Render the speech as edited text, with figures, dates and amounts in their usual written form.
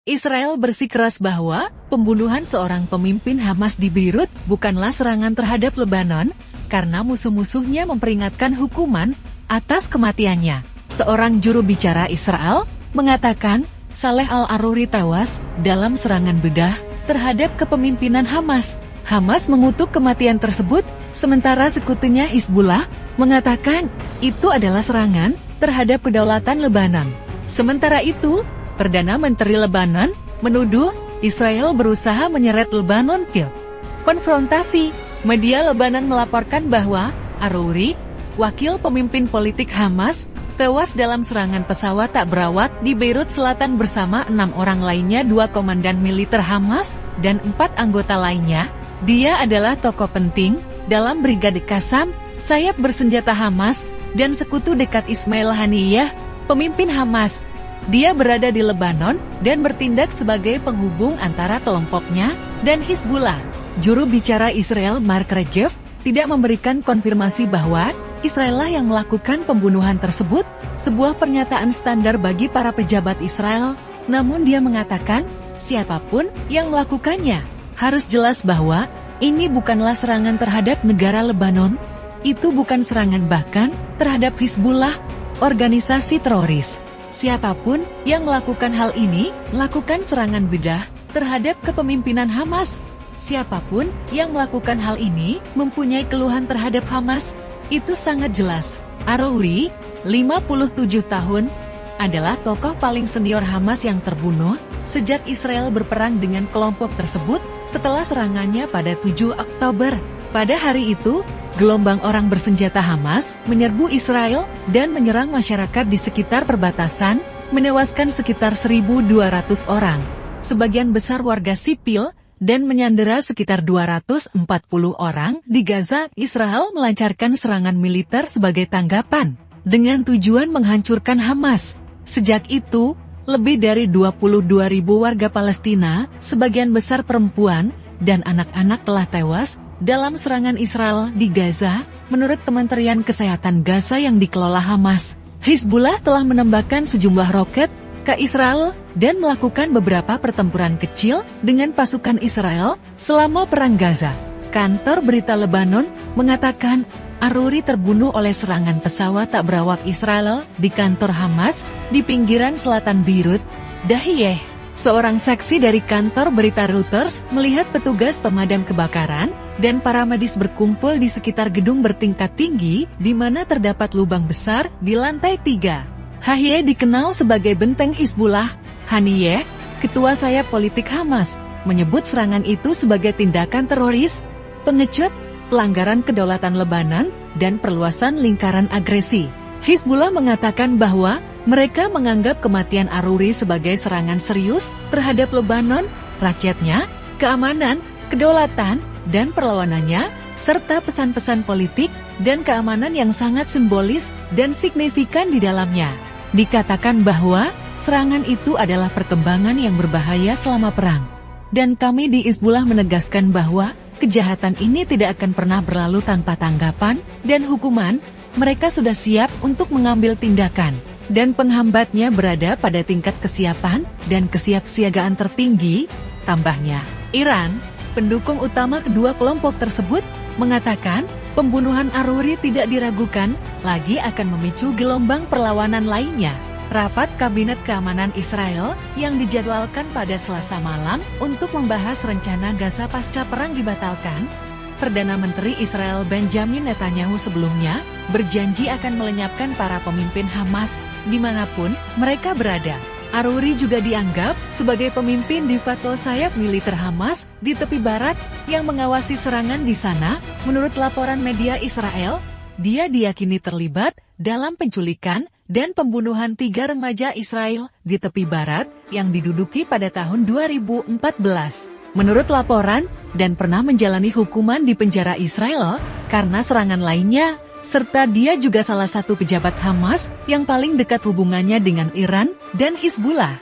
Israel bersikeras bahwa pembunuhan seorang pemimpin Hamas di Beirut bukanlah serangan terhadap Lebanon, karena musuh-musuhnya memperingatkan hukuman atas kematiannya. Seorang juru bicara Israel mengatakan Saleh Al-Aruri tewas dalam serangan bedah terhadap kepemimpinan Hamas. Hamas mengutuk kematian tersebut, sementara sekutunya Hizbullah mengatakan itu adalah serangan terhadap kedaulatan Lebanon. Sementara itu, Perdana Menteri Lebanon menuduh Israel berusaha menyeret Lebanon ke konfrontasi. Media Lebanon melaporkan bahwa Aruri, wakil pemimpin politik Hamas, tewas dalam serangan pesawat tak berawak di Beirut Selatan bersama 6 orang lainnya, 2 komandan militer Hamas, dan 4 anggota lainnya. Dia adalah tokoh penting dalam Brigade Qassam, sayap bersenjata Hamas, dan sekutu dekat Ismail Haniyeh, pemimpin Hamas. Dia berada di Lebanon dan bertindak sebagai penghubung antara kelompoknya dan Hizbullah. Juru bicara Israel Mark Regev tidak memberikan konfirmasi bahwa Israel lah yang melakukan pembunuhan tersebut, sebuah pernyataan standar bagi para pejabat Israel, namun dia mengatakan, siapapun yang melakukannya, harus jelas bahwa ini bukanlah serangan terhadap negara Lebanon, itu bukan serangan bahkan terhadap Hizbullah, organisasi teroris. Siapapun yang melakukan hal ini, melakukan serangan bedah terhadap kepemimpinan Hamas. Siapapun yang melakukan hal ini, mempunyai keluhan terhadap Hamas, itu sangat jelas. Aruri, 57 tahun, adalah tokoh paling senior Hamas yang terbunuh sejak Israel berperang dengan kelompok tersebut setelah serangannya pada 7 Oktober. Pada hari itu, gelombang orang bersenjata Hamas menyerbu Israel dan menyerang masyarakat di sekitar perbatasan, menewaskan sekitar 1.200 orang, sebagian besar warga sipil, dan menyandera sekitar 240 orang di Gaza. Israel melancarkan serangan militer sebagai tanggapan, dengan tujuan menghancurkan Hamas. Sejak itu, lebih dari 22.000 warga Palestina, sebagian besar perempuan dan anak-anak telah tewas dalam serangan Israel di Gaza, menurut Kementerian Kesehatan Gaza yang dikelola Hamas. Hizbullah telah menembakkan sejumlah roket ke Israel dan melakukan beberapa pertempuran kecil dengan pasukan Israel selama Perang Gaza. Kantor berita Lebanon mengatakan Aruri terbunuh oleh serangan pesawat tak berawak Israel di kantor Hamas di pinggiran selatan Beirut. Dahiyeh, seorang saksi dari kantor berita Reuters, melihat petugas pemadam kebakaran dan para medis berkumpul di sekitar gedung bertingkat tinggi di mana terdapat lubang besar di lantai 3. Haniyeh dikenal sebagai benteng Hizbullah. Haniyeh, ketua sayap politik Hamas, menyebut serangan itu sebagai tindakan teroris, pengecut, pelanggaran kedaulatan Lebanon, dan perluasan lingkaran agresi. Hizbullah mengatakan bahwa mereka menganggap kematian Aruri sebagai serangan serius terhadap Lebanon, rakyatnya, keamanan, kedaulatan, dan perlawanannya, serta pesan-pesan politik dan keamanan yang sangat simbolis dan signifikan di dalamnya. Dikatakan bahwa serangan itu adalah perkembangan yang berbahaya selama perang. Dan kami di Hizbullah menegaskan bahwa kejahatan ini tidak akan pernah berlalu tanpa tanggapan dan hukuman. Mereka sudah siap untuk mengambil tindakan, dan penghambatnya berada pada tingkat kesiapan dan kesiapsiagaan tertinggi, tambahnya. Iran, pendukung utama kedua kelompok tersebut, mengatakan pembunuhan Aruri tidak diragukan lagi akan memicu gelombang perlawanan lainnya. Rapat Kabinet Keamanan Israel yang dijadwalkan pada Selasa malam untuk membahas rencana Gaza pasca perang dibatalkan. Perdana Menteri Israel Benjamin Netanyahu sebelumnya berjanji akan melenyapkan para pemimpin Hamas dimanapun mereka berada. Aruri juga dianggap sebagai pemimpin de facto sayap militer Hamas di tepi barat yang mengawasi serangan di sana. Menurut laporan media Israel, dia diyakini terlibat dalam penculikan dan pembunuhan 3 remaja Israel di tepi barat yang diduduki pada tahun 2014. Menurut laporan, dan pernah menjalani hukuman di penjara Israel karena serangan lainnya, serta dia juga salah satu pejabat Hamas yang paling dekat hubungannya dengan Iran dan Hizbullah.